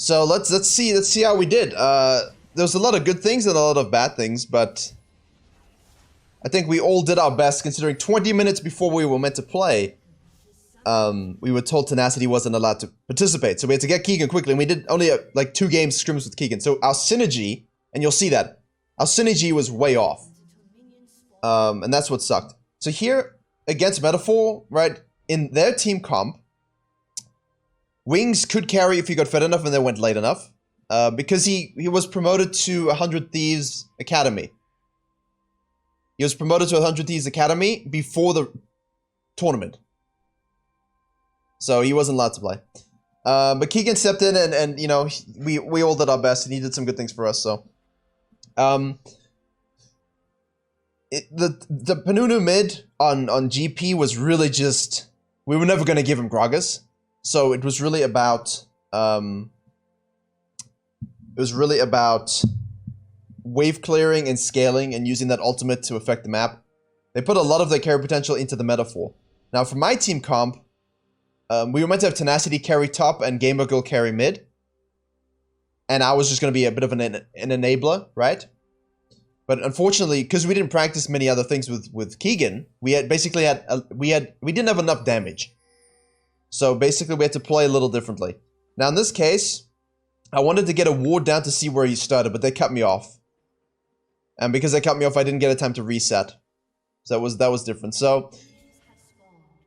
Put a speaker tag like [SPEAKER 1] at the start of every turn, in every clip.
[SPEAKER 1] So let's see how we did. There's a lot of good things and a lot of bad things, but I think we all did our best considering 20 minutes before we were meant to play. We were told Tenacity wasn't allowed to participate, so we had to get Keegan quickly, and we did only like 2 games scrims with Keegan. So our synergy, and you'll see that, our synergy was way off. And that's what sucked. So here, against Metaphor, right, in their team comp, Wings could carry if he got fed enough and they went late enough. Because he was promoted to 100 Thieves Academy. He was promoted to 100 Thieves Academy before the tournament. So he wasn't allowed to play. But Keegan stepped in and you know, we all did our best and he did some good things for us, so. The Panunu mid on GP was really just, we were never going to give him Gragas. So it was really about, wave clearing and scaling and using that ultimate to affect the map. They put a lot of their carry potential into the Metaphor. Now for my team comp, we were meant to have Tenacity carry top and Gamer Girl carry mid. And I was just going to be a bit of an enabler, right? But unfortunately, because we didn't practice many other things with Keegan, we didn't have enough damage. So basically we had to play a little differently. Now in this case, I wanted to get a ward down to see where he started, but they cut me off. And because they cut me off, I didn't get a time to reset. So that was different. So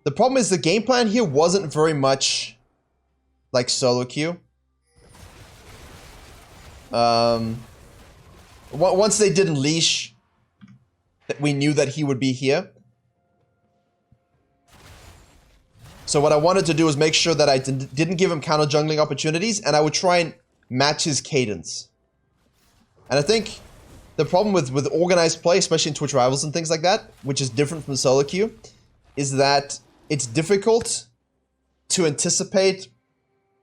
[SPEAKER 1] the problem is the game plan here wasn't very much like solo queue. Once they didn't leash, we knew that he would be here. So what I wanted to do was make sure that I didn't give him counter jungling opportunities, and I would try and match his cadence. And I think the problem with organized play, especially in Twitch Rivals and things like that, which is different from solo queue, is that it's difficult to anticipate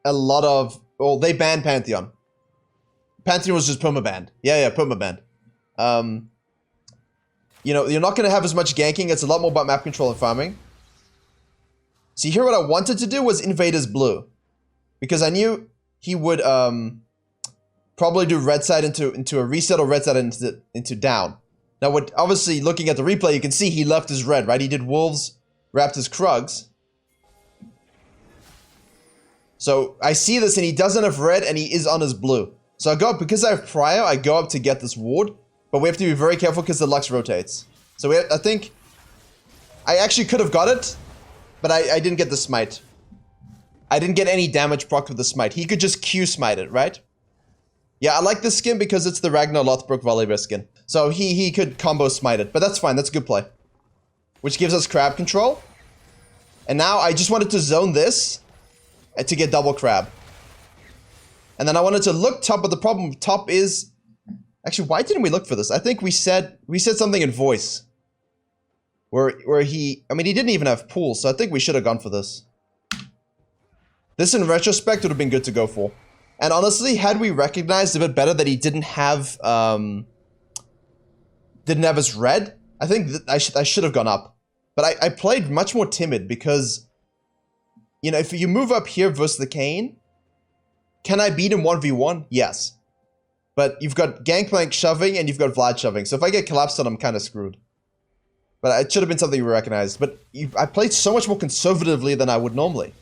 [SPEAKER 1] a lot of... Well, they banned Pantheon. Pantheon was just permabanned. Yeah, permabanned. You know, you're not going to have as much ganking. It's a lot more about map control and farming. See, here what I wanted to do was invade his blue. Because I knew he would probably do red side into a reset or red side into down. Now, obviously, looking at the replay, you can see he left his red, right? He did Wolves, Raptors, Krugs. So I see this and he doesn't have red and he is on his blue. So I go up, because I have Prior, I go up to get this ward. But we have to be very careful because the Lux rotates. So I think I actually could have got it, but I didn't get the smite. I didn't get any damage proc with the smite. He could just Q smite it, right? Yeah, I like this skin because it's the Ragnar Lothbrok Volibear skin. So he could combo smite it, but that's fine. That's a good play. Which gives us crab control. And now I just wanted to zone this to get double crab. And then I wanted to look top, but the problem with top is... Actually, why didn't we look for this? I think we said something in voice. Where he... I mean, he didn't even have pool, so I think we should have gone for this. This, in retrospect, would have been good to go for. And honestly, had we recognized a bit better that he didn't have his red, I think that I should have gone up. But I played much more timid because... You know, if you move up here versus the Kayn... Can I beat him 1v1? Yes. But you've got Gangplank shoving and you've got Vlad shoving. So if I get collapsed on, I'm kind of screwed. But it should have been something we recognized. But I played so much more conservatively than I would normally.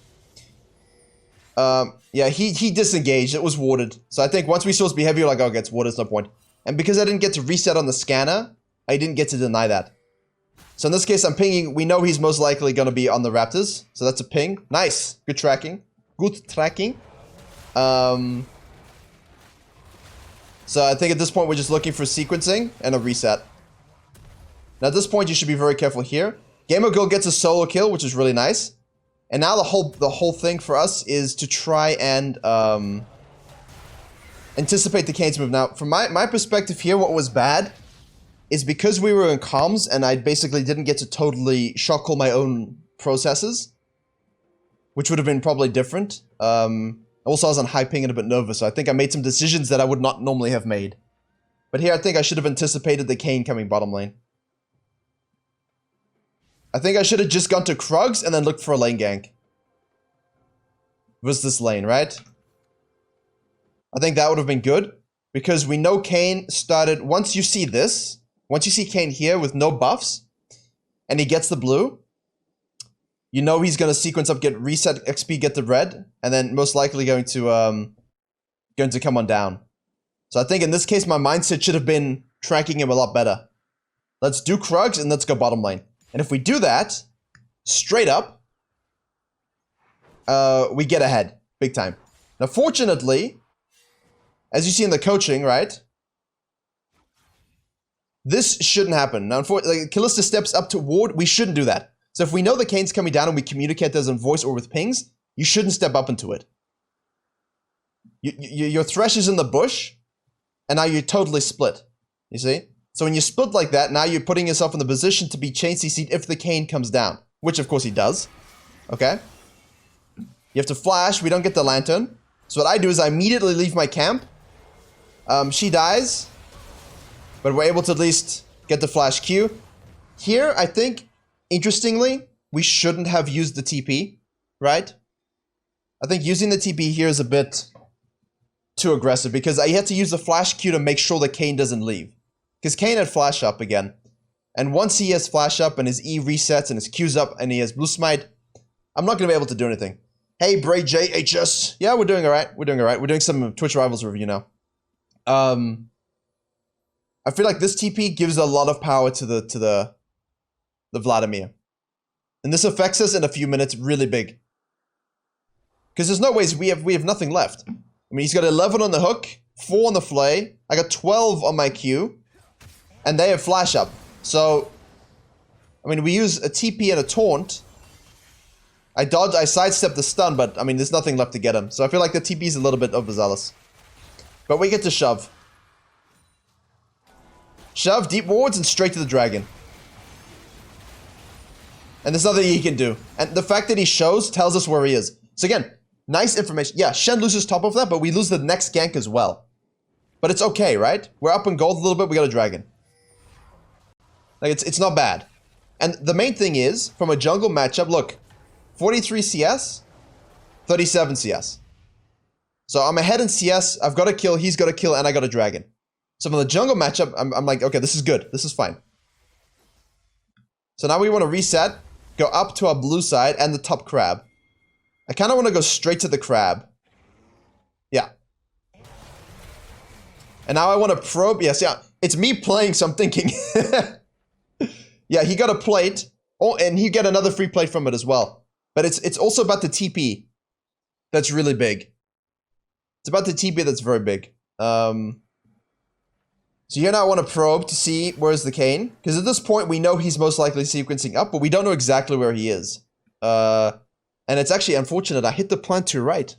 [SPEAKER 1] Yeah, he disengaged. It was warded. So I think once we saw his behavior, like, okay, it's warded, it's no point. And because I didn't get to reset on the scanner, I didn't get to deny that. So in this case, I'm pinging. We know he's most likely going to be on the Raptors. So that's a ping. Nice. Good tracking. Good tracking. So I think at this point we're just looking for sequencing and a reset. Now at this point you should be very careful here. Gamer Girl gets a solo kill, which is really nice. And now the whole thing for us is to try and anticipate the Kayn's move. Now from my perspective here, what was bad is because we were in comms and I basically didn't get to totally shock all my own processes, which would have been probably different. Also, I was on high ping and a bit nervous, so I think I made some decisions that I would not normally have made. But here, I think I should have anticipated the Kayn coming bottom lane. I think I should have just gone to Krugs and then looked for a lane gank. Versus this lane, right? I think that would have been good. Because we know Kayn started... Once you see this, once you see Kayn here with no buffs, and he gets the blue, you know he's going to sequence up, get reset XP, get the red, and then most likely going to come on down. So I think in this case, my mindset should have been tracking him a lot better. Let's do Krugs and let's go bottom lane. And if we do that, straight up, we get ahead, big time. Now, fortunately, as you see in the coaching, right? This shouldn't happen. Now, like, Kalista steps up to ward, we shouldn't do that. So if we know the Kayn's coming down and we communicate those in voice or with pings, you shouldn't step up into it. Your Thresh is in the bush, and now you're totally split. You see? So when you split like that, now you're putting yourself in the position to be chain CC'd if the Kayn comes down. Which, of course, he does. Okay? You have to flash. We don't get the lantern. So what I do is I immediately leave my camp. She dies. But we're able to at least get the flash Q. Here, I think, interestingly, we shouldn't have used the TP. Right? I think using the TP here is a bit too aggressive. Because I had to use the flash Q to make sure that Kayn doesn't leave. Because Kayn had flash up again. And once he has flash up and his E resets and his Q's up and he has blue smite, I'm not going to be able to do anything. Hey, Bray JHS. Yeah, we're doing alright. We're doing alright. We're doing some Twitch Rivals review now. I feel like this TP gives a lot of power to the Vladimir. And this affects us in a few minutes really big. Because there's no ways we have nothing left. I mean, he's got 11 on the hook, 4 on the flay. I got 12 on my Q. And they have flash up. So, I mean, we use a TP and a taunt. I sidestep the stun, but, I mean, there's nothing left to get him. So I feel like the TP is a little bit overzealous. But we get to shove. Shove, deep wards, and straight to the dragon. And there's nothing he can do. And the fact that he shows tells us where he is. So again, nice information. Yeah, Shen loses top of that, but we lose the next gank as well. But it's okay, right? We're up in gold a little bit, we got a dragon. Like, it's not bad. And the main thing is, from a jungle matchup, look, 43 CS, 37 CS. So I'm ahead in CS, I've got a kill, he's got a kill, and I got a dragon. So from the jungle matchup, I'm like, okay, this is good, this is fine. So now we want to reset, go up to our blue side, and the top crab. I kind of want to go straight to the crab. Yeah. And now I want to probe, yes, yeah, it's me playing, so I'm thinking... Yeah, he got a plate. Oh, and he get another free plate from it as well. But it's also about the TP. That's really big. It's about the TP that's very big. So here now I want to probe to see where's the Kayn. Because at this point we know he's most likely sequencing up, but we don't know exactly where he is. And it's actually unfortunate. I hit the plant too right.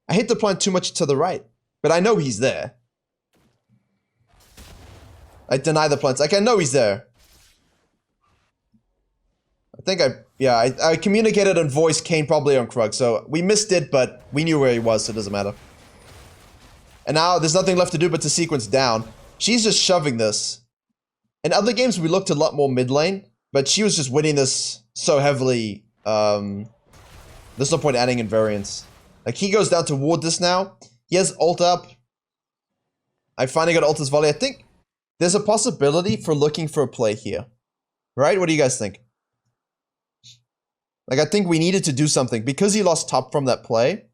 [SPEAKER 1] I hit the plant too much to the right. But I know he's there. I deny the plants. Like, I know he's there. I think I communicated on voice, Kayn probably on Krug, so we missed it, but we knew where he was, so it doesn't matter. And now there's nothing left to do but to sequence down. She's just shoving this. In other games, we looked a lot more mid lane, but she was just winning this so heavily. There's no point adding invariance. Like, he goes down to ward this now. He has ult up. I finally got ult's volley. I think there's a possibility for looking for a play here. Right? What do you guys think? Like, I think we needed to do something. Because he lost top from that play,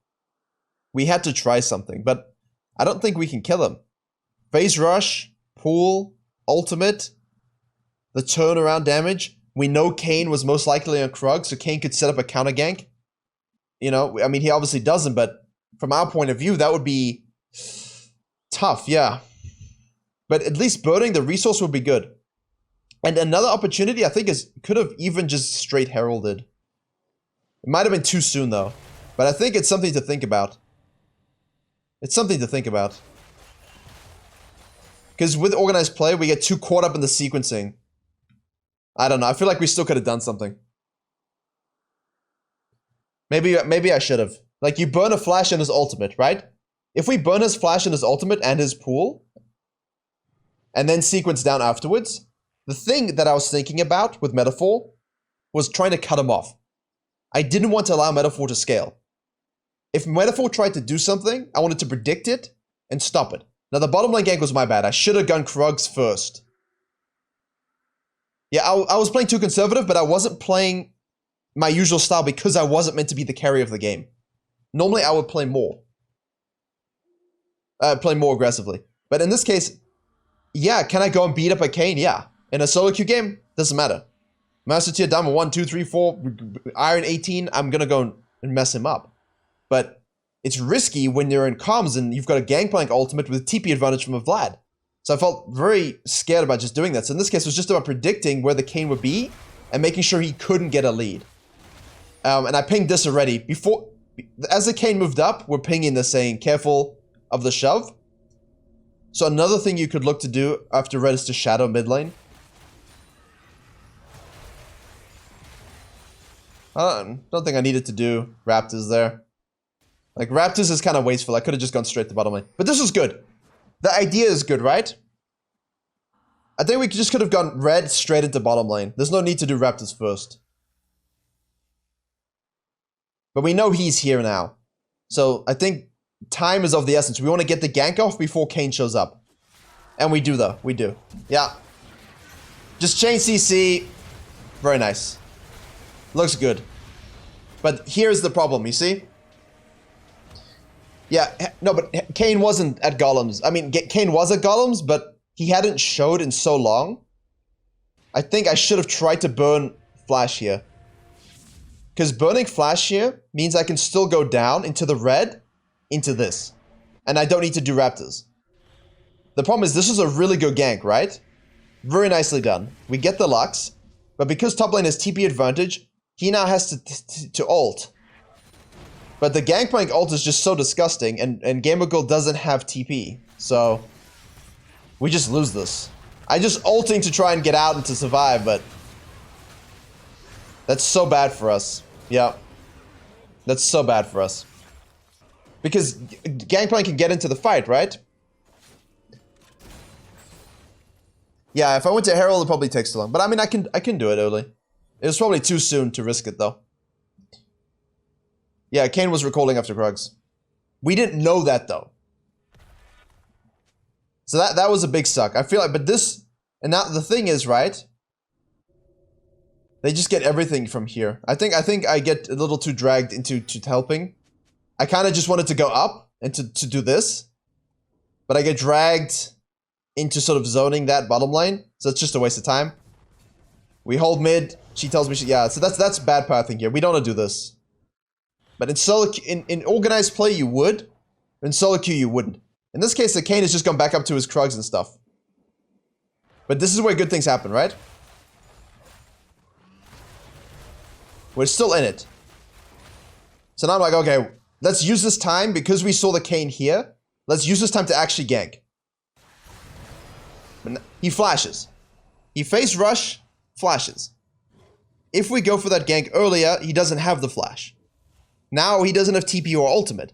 [SPEAKER 1] we had to try something. But I don't think we can kill him. Phase rush, pool, ultimate, the turnaround damage. We know Kayn was most likely on Krug, so Kayn could set up a counter gank. You know, I mean, he obviously doesn't, but from our point of view, that would be tough, yeah. But at least burning the resource would be good. And another opportunity, I think, could have even just straight heralded. It might have been too soon, though. But I think it's something to think about. It's something to think about. Because with organized play, we get too caught up in the sequencing. I don't know. I feel like we still could have done something. Maybe I should have. Like, you burn a flash in his ultimate, right? If we burn his flash in his ultimate and his pool, and then sequence down afterwards, the thing that I was thinking about with Metaphor was trying to cut him off. I didn't want to allow Metaphor to scale. if Metaphor tried to do something, I wanted to predict it and stop it. Now, the bottom lane gank was my bad. I should have gone Krugs first. Yeah, I was playing too conservative, but I wasn't playing my usual style because I wasn't meant to be the carry of the game. Normally, I would play more. Play more aggressively. But in this case, yeah, can I go and beat up a Kayn? Yeah. In a solo queue game, doesn't matter. Master tier, diamond 1, 2, 3, 4, iron 18, I'm gonna go and mess him up. But it's risky when you're in comms and you've got a Gangplank ultimate with TP advantage from a Vlad. So I felt very scared about just doing that. So in this case, it was just about predicting where the Kayn would be and making sure he couldn't get a lead. And I pinged this already. Before, as the Kayn moved up, we're pinging this saying, careful of the shove. So another thing you could look to do after red is to shadow mid lane. I don't think I needed to do Raptors there. Like, Raptors is kind of wasteful. I could have just gone straight to bottom lane. But this was good. The idea is good, right? I think we just could have gone red straight into bottom lane. There's no need to do Raptors first. But we know he's here now. So I think time is of the essence. We want to get the gank off before Kayn shows up. And we do though. We do. Yeah. Just chain CC. Very nice. Looks good. But here's the problem, you see? Yeah, no, but Kayn wasn't at Golems. I mean, Kayn was at Golems, but he hadn't showed in so long. I think I should have tried to burn Flash here. Because burning Flash here means I can still go down into the red, into this. And I don't need to do Raptors. The problem is this is a really good gank, right? Very nicely done. We get the Lux, but because top lane has TP advantage, he now has to ult. But the Gangplank ult is just so disgusting, and Gamergirl doesn't have TP. So, we just lose this. I just ulting to try and get out and to survive, but that's so bad for us. Yeah. That's so bad for us. Because Gangplank can get into the fight, right? Yeah, if I went to Herald, it probably takes too long. But I mean, I can do it early. It was probably too soon to risk it, though. Yeah, Kayn was recalling after Krugs. We didn't know that, though. So that was a big suck. I feel like, but this, and now the thing is, right? They just get everything from here. I think I get a little too dragged into helping. I kind of just wanted to go up and to do this. But I get dragged into sort of zoning that bottom lane. So it's just a waste of time. We hold mid. She tells me yeah, so that's bad pathing here. We don't want to do this. But in solo in organized play you would. In solo queue you wouldn't. In this case the Kayn has just gone back up to his Krugs and stuff. But this is where good things happen, right? We're still in it. So now I'm like, okay, let's use this time because we saw the Kayn here. Let's use this time to actually gank. He flashes. He face rush, flashes. If we go for that gank earlier, he doesn't have the flash. Now he doesn't have TP or ultimate.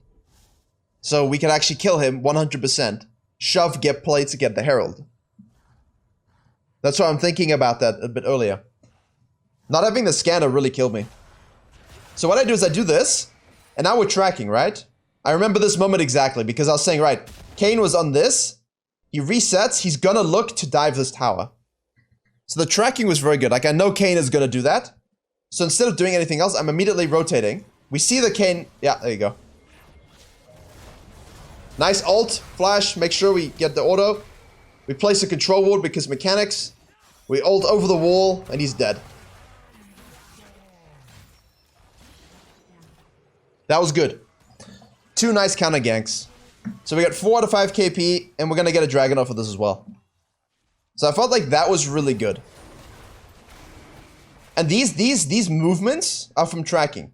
[SPEAKER 1] So we can actually kill him 100%. Shove, get plates, to get the Herald. That's why I'm thinking about that a bit earlier. Not having the scanner really killed me. So what I do is I do this, and now we're tracking, right? I remember this moment exactly, because I was saying, right, Kayn was on this, he resets, he's gonna look to dive this tower. So the tracking was very good, like I know Kayn is gonna do that. So instead of doing anything else, I'm immediately rotating. We see the Kayn, yeah, there you go. Nice ult, flash, make sure we get the auto. We place a control ward because mechanics. We ult over the wall, and he's dead. That was good. 2 nice counter ganks. So we got 4 out of 5 KP, and we're gonna get a dragon off of this as well. So I felt like that was really good. And these movements are from tracking.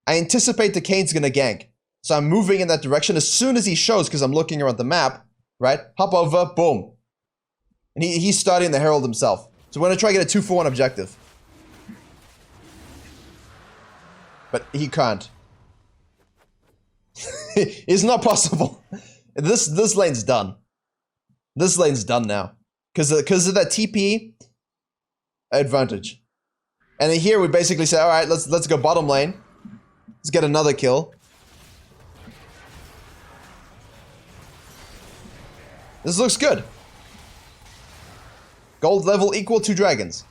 [SPEAKER 1] I anticipate the Kayn's gonna gank. So I'm moving in that direction as soon as he shows, because I'm looking around the map, right? Hop over, boom. And he's starting the Herald himself. So we're gonna try to get a 2-for-1 objective. But he can't. It's not possible. This lane's done. This lane's done now. Because of that TP advantage. And then here we basically say, alright, let's go bottom lane. Let's get another kill. This looks good. Gold level equal to dragons.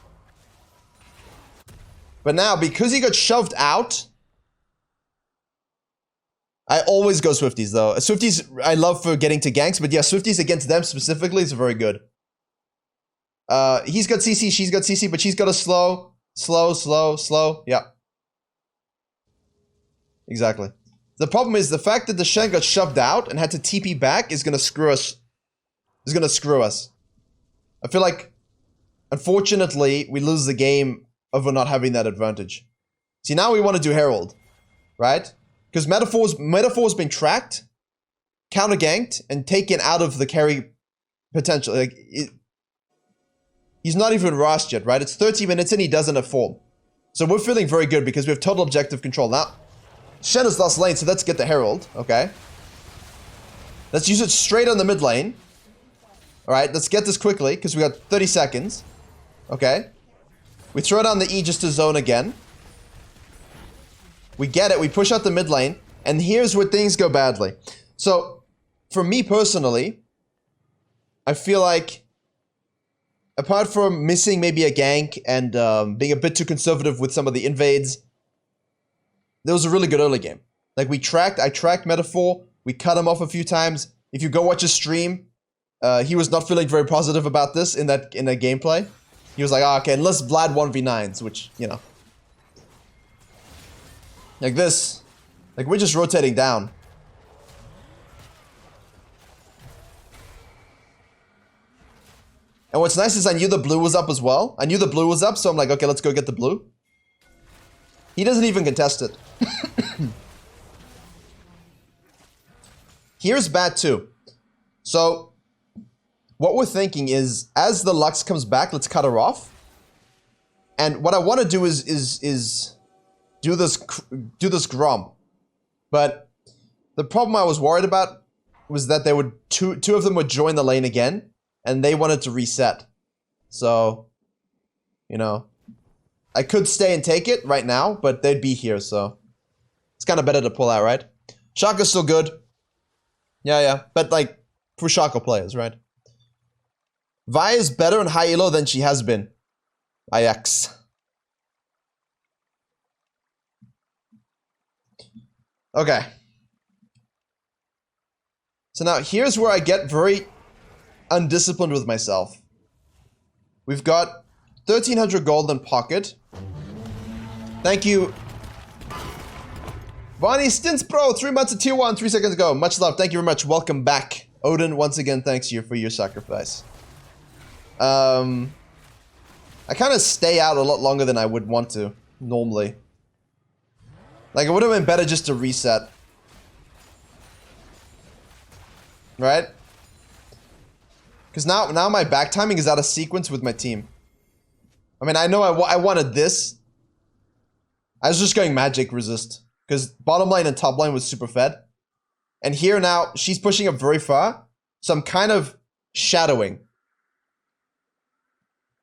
[SPEAKER 1] But now, because he got shoved out, I always go Swifties, though. Swifties, I love for getting to ganks, but yeah, Swifties against them specifically is very good. He's got CC, she's got CC, but she's got a slow. Yeah. Exactly. The problem is the fact that the Shen got shoved out and had to TP back is gonna screw us. I feel like, unfortunately, we lose the game over not having that advantage. See, now we want to do Herald, right? Because Metaphor's been tracked, counter-ganked, and taken out of the carry potential. Like, he's not even Rast yet, right? It's 30 minutes and he doesn't have form. So we're feeling very good because we have total objective control. Now, Shen is lost lane, so let's get the Herald, okay? Let's use it straight on the mid lane. Alright, let's get this quickly, because we got 30 seconds. Okay. We throw down the E just to zone again. We get it, we push out the mid lane, and here's where things go badly. So, for me personally, I feel like, apart from missing maybe a gank and being a bit too conservative with some of the invades, there was a really good early game. Like, I tracked Metaphor, we cut him off a few times. If you go watch his stream, he was not feeling very positive about this in that gameplay. He was like, oh, okay, unless Vlad 1v9s, which, you know. Like this. Like, we're just rotating down. And what's nice is I knew the blue was up as well. I knew the blue was up, so I'm like, okay, let's go get the blue. He doesn't even contest it. Here's bad too. So, what we're thinking is, as the Lux comes back, let's cut her off. And what I want to do is do this Grom. But the problem I was worried about was that they would two of them would join the lane again, and they wanted to reset. So, you know, I could stay and take it right now, but they'd be here, so it's kind of better to pull out, right? Shaka's still good. Yeah, but like for Shaka players, right? Vi is better in high elo than she has been. IX. Okay. So now here's where I get very undisciplined with myself. We've got 1,300 gold in pocket. Thank you. Bonnie Stints Pro, 3 months of tier 1, 3 seconds ago. Much love. Thank you very much. Welcome back. Odin, once again, thanks you for your sacrifice. I kind of stay out a lot longer than I would want to, normally. Like, it would have been better just to reset. Right? Because now my back timing is out of sequence with my team. I mean, I know I wanted this. I was just going magic resist. Because bottom lane and top lane was super fed. And here now, she's pushing up very far. So I'm kind of shadowing.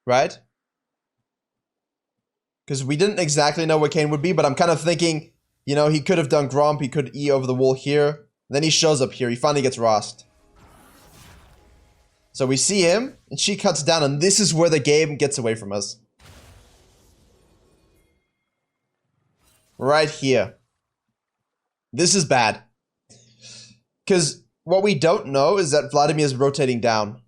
[SPEAKER 1] Right? Because we didn't exactly know where Kane would be, but I'm kind of thinking, you know, he could have done Gromp, he could E over the wall here. Then he shows up here, he finally gets Rast. So we see him, and she cuts down, and this is where the game gets away from us. Right here. This is bad. Because what we don't know is that Vladimir is rotating down.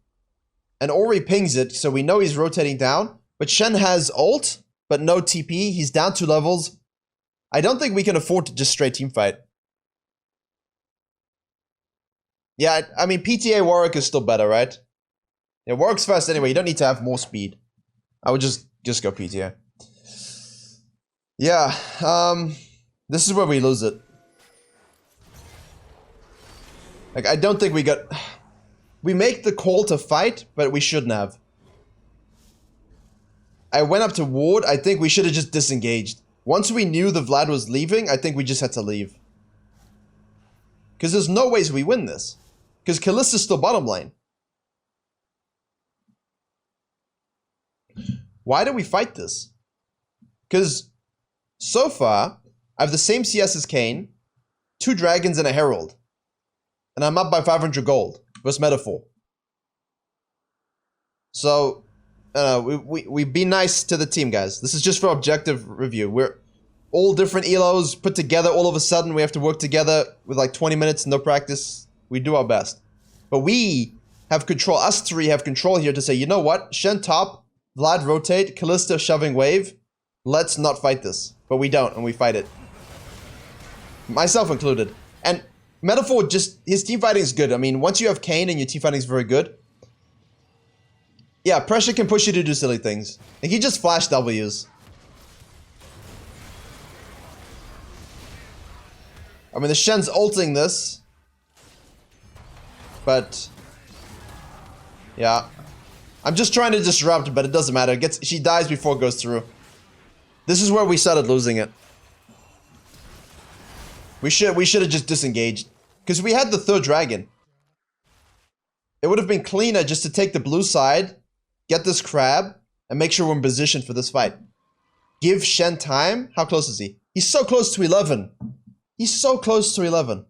[SPEAKER 1] And Ori pings it, so we know he's rotating down. But Shen has ult, but no TP. He's down 2 levels. I don't think we can afford to just straight teamfight. Yeah, I mean, PTA Warwick is still better, right? Yeah, Warwick's fast anyway. You don't need to have more speed. I would just go PTA. Yeah, this is where we lose it. Like, I don't think we got... We make the call to fight, but we shouldn't have. I went up to ward. I think we should have just disengaged. Once we knew the Vlad was leaving, I think we just had to leave. Because there's no ways we win this. Because Kallista's still bottom lane. Why do we fight this? Because so far, I have the same CS as Kane, 2 dragons and a herald. And I'm up by 500 gold versus Metaphor. So, we be nice to the team, guys. This is just for objective review. We're all different elos put together. All of a sudden, we have to work together with like 20 minutes, no practice. We do our best. But we have control. Us three have control here to say, you know what? Shen top, Vlad rotate, Kalista shoving wave. Let's not fight this. But we don't, and we fight it. Myself included. And Metaphor just, his team fighting is good. I mean, once you have Kane and your team fighting is very good. Yeah, pressure can push you to do silly things. Like, he just flashed W's. I mean, the Shen's ulting this. But yeah. I'm just trying to disrupt, but it doesn't matter. She dies before it goes through. This is where we started losing it. We should have just disengaged. Because we had the third dragon. It would have been cleaner just to take the blue side, get this crab, and make sure we're in position for this fight. Give Shen time. How close is he? He's so close to 11. He's so close to 11.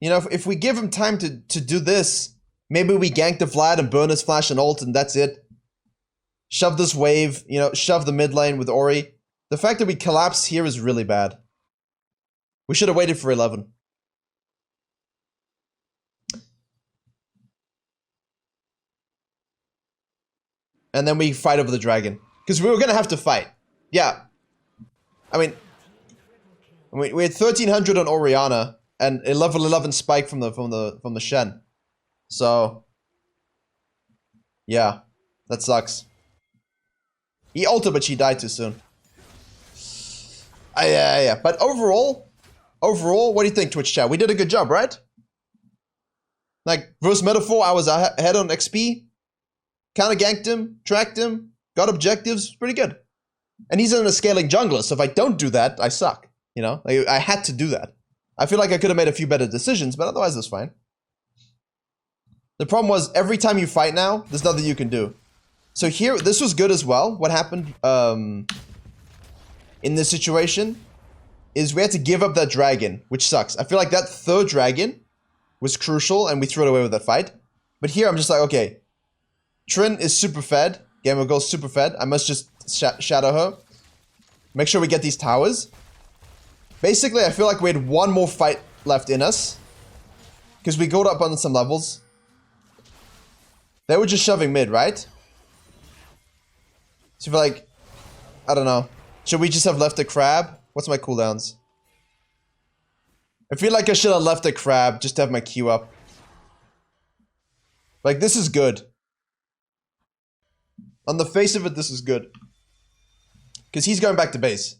[SPEAKER 1] You know, if we give him time to do this, maybe we gank the Vlad and burn his flash and ult and that's it. Shove this wave, you know, shove the mid lane with Ori. The fact that we collapse here is really bad. We should have waited for 11. And then we fight over the dragon. Because we were going to have to fight. Yeah. I mean, we had 1300 on Orianna and a level 11 spike from the Shen. So yeah, that sucks. He ulted, but she died too soon. Yeah. But overall, what do you think, Twitch chat? We did a good job, right? Like, versus Metaphor, I was ahead on XP. Counter ganked him, tracked him, got objectives, pretty good. And he's in a scaling jungler, so if I don't do that, I suck. You know, I had to do that. I feel like I could have made a few better decisions, but otherwise it was fine. The problem was, every time you fight now, there's nothing you can do. So here, this was good as well. What happened in this situation is we had to give up that dragon, which sucks. I feel like that third dragon was crucial, and we threw it away with that fight. But here, I'm just like, okay, Trin is super fed. Game of Gold super fed. I must just shadow her. Make sure we get these towers. Basically, I feel like we had one more fight left in us. Because we got up on some levels. They were just shoving mid, right? So I feel like, I don't know. Should we just have left the crab? What's my cooldowns? I feel like I should have left the crab just to have my Q up. Like, this is good. On the face of it, this is good. Because he's going back to base.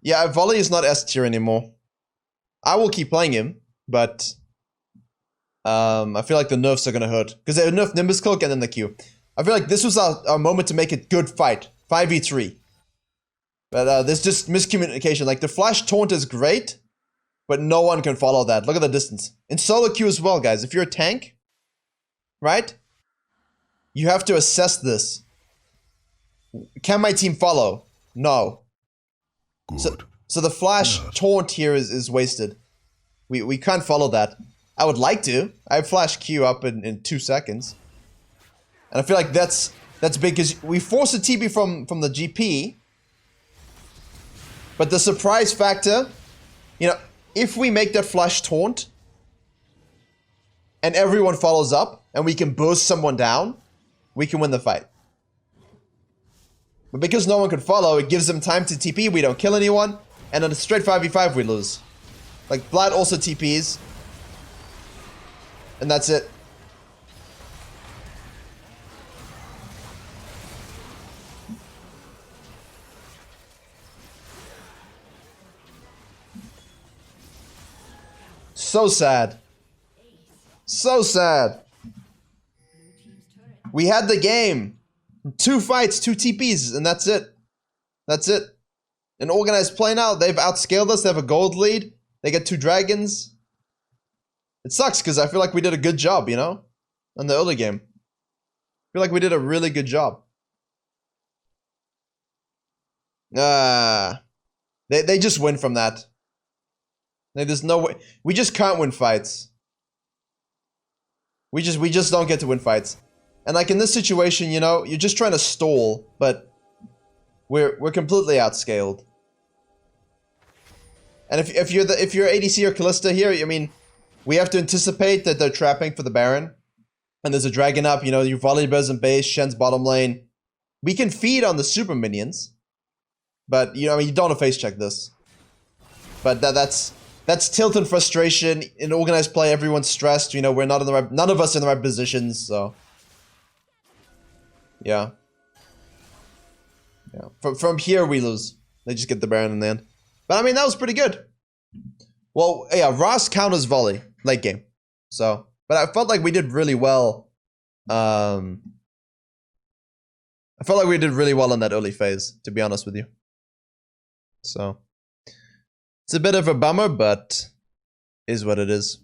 [SPEAKER 1] Yeah, Volley is not S tier anymore. I will keep playing him, but I feel like the nerfs are going to hurt. Because they nerfed Nimbus Cloak and then the Q. I feel like this was our moment to make a good fight. 5v3. But there's just miscommunication. Like, the flash taunt is great, but no one can follow that. Look at the distance. In solo queue as well, guys. If you're a tank, right? You have to assess this. Can my team follow? No. Good. So the flash taunt here is wasted. We can't follow that. I would like to. I have flash Q up in 2 seconds. And I feel like that's big because we force a TP from the GP. But the surprise factor, you know, if we make that flash taunt and everyone follows up and we can burst someone down, we can win the fight. But because no one can follow, it gives them time to TP, we don't kill anyone, and on a straight 5v5 we lose. Like, Vlad also TPs. And that's it. So sad. So sad. We had the game. 2 fights, 2 TPs, and that's it. That's it. An organized play now. They've outscaled us. They have a gold lead. They get 2 dragons. It sucks because I feel like we did a good job, you know? In the early game. I feel like we did a really good job. They just win from that. There's no way. We just can't win fights. We just don't get to win fights. And like in this situation, you know, you're just trying to stall, but we're completely outscaled. And if you're ADC or Callista here, I mean, we have to anticipate that they're trapping for the Baron. And there's a dragon up, you know, your Volibear's in base, Shen's bottom lane. We can feed on the super minions. But, you know, I mean, you don't want to face check this. But that's tilt and frustration. In organized play, everyone's stressed. You know, we're not in the right, none of us in the right positions, so. Yeah. Yeah. From here, we lose. They just get the Baron in the end. But, I mean, that was pretty good. Well, yeah, Ross counters volley, late game. So, but I felt like we did really well. I felt like we did really well in that early phase, to be honest with you. So, it's a bit of a bummer, but is what it is.